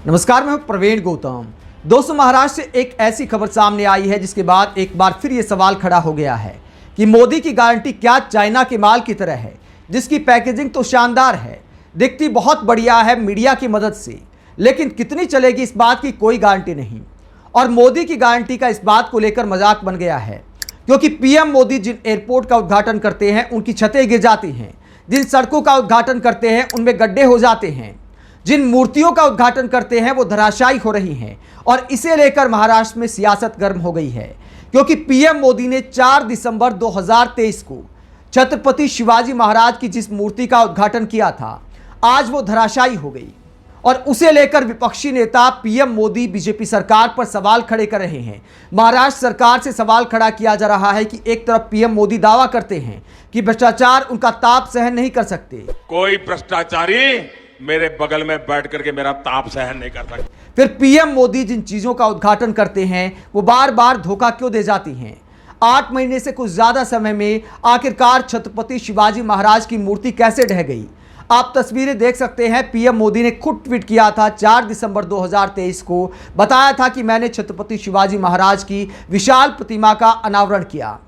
नमस्कार, मैं हूं प्रवीण गौतम। दोस्तों, महाराष्ट्र से एक ऐसी खबर सामने आई है जिसके बाद एक बार फिर यह सवाल खड़ा हो गया है कि मोदी की गारंटी क्या चाइना के माल की तरह है, जिसकी पैकेजिंग तो शानदार है, दिखती बहुत बढ़िया है मीडिया की मदद से, लेकिन कितनी चलेगी इस बात की कोई गारंटी नहीं। और मोदी की गारंटी का इस बात को लेकर मजाक बन गया है, क्योंकि पीएम मोदी जिन एयरपोर्ट का उद्घाटन करते हैं उनकी छतें गिर जाती हैं, जिन सड़कों का उद्घाटन करते हैं उनमें गड्ढे हो जाते हैं, जिन मूर्तियों का उद्घाटन करते हैं वो धराशायी हो रही हैं। और इसे लेकर महाराष्ट्र में सियासत गर्म हो गई है, क्योंकि पीएम मोदी ने 4 दिसंबर 2023 को छत्रपति शिवाजी महाराज की जिस मूर्ति का उद्घाटन किया था, आज वो धराशायी हो गई। और उसे लेकर विपक्षी नेता पीएम मोदी बीजेपी सरकार पर सवाल खड़े कर रहे हैं। महाराष्ट्र सरकार से सवाल खड़ा किया जा रहा है कि एक तरफ पीएम मोदी दावा करते हैं कि भ्रष्टाचार उनका ताप सहन नहीं कर सकते, कोई भ्रष्टाचारी मेरे बगल में बैठ करके मेरा ताप सहन नहीं कर सकता। फिर पीएम मोदी जिन चीजों का उद्घाटन करते हैं वो बार बार धोखा क्यों दे जाती हैं। 8 महीने से कुछ ज्यादा समय में आखिरकार छत्रपति शिवाजी महाराज की मूर्ति कैसे ढह गई। आप तस्वीरें देख सकते हैं। पीएम मोदी ने खुद ट्वीट किया था 4 दिसंबर 2023 को, बताया था कि मैंने छत्रपति शिवाजी महाराज की विशाल प्रतिमा का अनावरण किया।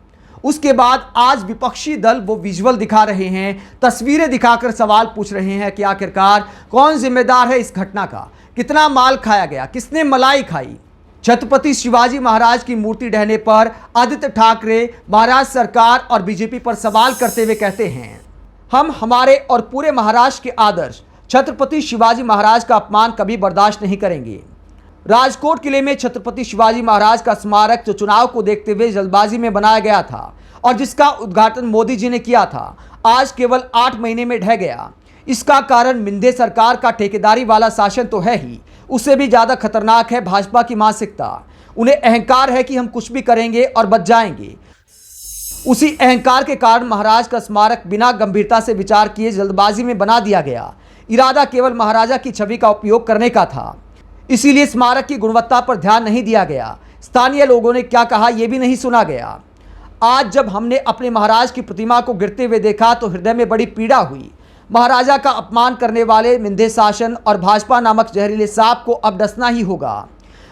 उसके बाद आज विपक्षी दल वो विजुअल दिखा रहे हैं, तस्वीरें दिखाकर सवाल पूछ रहे हैं कि आखिरकार कौन जिम्मेदार है इस घटना का, कितना माल खाया गया, किसने मलाई खाई। छत्रपति शिवाजी महाराज की मूर्ति ढहने पर आदित्य ठाकरे महाराष्ट्र सरकार और बीजेपी पर सवाल करते हुए कहते हैं, हम हमारे और पूरे महाराष्ट्र के आदर्श छत्रपति शिवाजी महाराज का अपमान कभी बर्दाश्त नहीं करेंगे। राजकोट किले में छत्रपति शिवाजी महाराज का स्मारक जो चुनाव को देखते हुए जल्दबाजी में बनाया गया था और जिसका उद्घाटन मोदी जी ने किया था, आज केवल 8 महीने में ढह गया। इसका कारण मिंदे सरकार का ठेकेदारी वाला शासन तो है ही, उससे भी ज्यादा खतरनाक है भाजपा की मानसिकता। उन्हें अहंकार है कि हम कुछ भी करेंगे और बच जाएंगे। उसी अहंकार के कारण महाराज का स्मारक बिना गंभीरता से विचार किए जल्दबाजी में बना दिया गया। इरादा केवल महाराजा की छवि का उपयोग करने का था, इसीलिए स्मारक की गुणवत्ता पर ध्यान नहीं दिया गया। स्थानीय लोगों ने क्या कहा यह भी नहीं सुना गया। आज जब हमने अपने महाराज की प्रतिमा को गिरते हुए देखा तो हृदय में बड़ी पीड़ा हुई। महाराजा का अपमान करने वाले मिंदे शासन और भाजपा नामक जहरीले सांप को अब डसना ही होगा।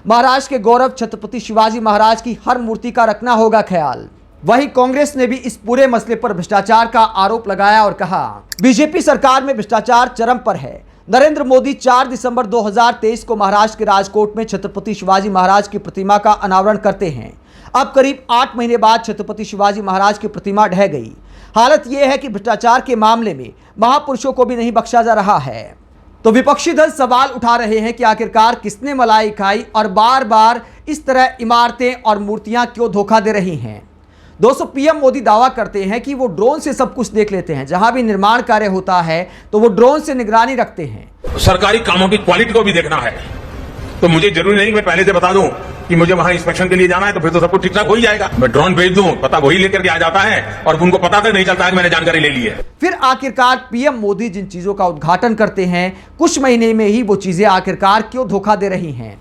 महाराष्ट्र के गौरव छत्रपति शिवाजी महाराज की हर मूर्ति का रखना होगा ख्याल। वहीं कांग्रेस ने भी इस पूरे मसले पर भ्रष्टाचार का आरोप लगाया और कहा, बीजेपी सरकार में भ्रष्टाचार चरम पर है। नरेंद्र मोदी 4 दिसंबर 2023 को महाराष्ट्र के राजकोट में छत्रपति शिवाजी महाराज की प्रतिमा का अनावरण करते हैं। अब करीब 8 महीने बाद छत्रपति शिवाजी महाराज की प्रतिमा ढह गई। हालत यह है कि भ्रष्टाचार के मामले में महापुरुषों को भी नहीं बख्शा जा रहा है। तो विपक्षी दल सवाल उठा रहे हैं कि आखिरकार किसने मलाई खाई और बार बार इस तरह इमारतें और मूर्तियां क्यों धोखा दे रही हैं। दोस्तों, पीएम मोदी दावा करते हैं कि वो ड्रोन से सब कुछ देख लेते हैं, जहां भी निर्माण कार्य होता है तो वो ड्रोन से निगरानी रखते हैं। सरकारी कामों की क्वालिटी को भी देखना है, तो मुझे जरूरी नहीं मैं पहले से बता दूं कि मुझे वहां इंस्पेक्शन के लिए जाना है, तो फिर तो सब कुछ ठीक ठाक हो ही जाएगा। मैं ड्रोन भेज दूं, पता वही लेकर के आ जाता है और उनको पता तक नहीं चलता है कि मैंने जानकारी ले ली है। फिर आखिरकार पीएम मोदी जिन चीजों का उद्घाटन करते हैं, कुछ महीने में ही वो चीजें आखिरकार क्यों धोखा दे रही हैं।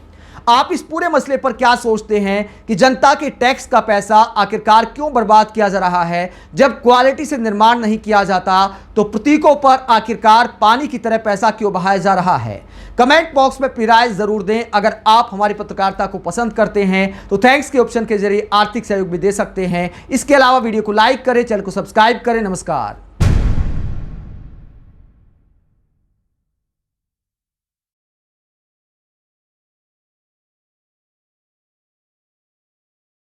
आप इस पूरे मसले पर क्या सोचते हैं कि जनता के टैक्स का पैसा आखिरकार क्यों बर्बाद किया जा रहा है। जब क्वालिटी से निर्माण नहीं किया जाता तो प्रतीकों पर आखिरकार पानी की तरह पैसा क्यों बहाया जा रहा है। कमेंट बॉक्स में अपनी राय जरूर दें। अगर आप हमारी पत्रकारिता को पसंद करते हैं तो थैंक्स के ऑप्शन के जरिए आर्थिक सहयोग भी दे सकते हैं। इसके अलावा वीडियो को लाइक करें, चैनल को सब्सक्राइब करें। नमस्कार।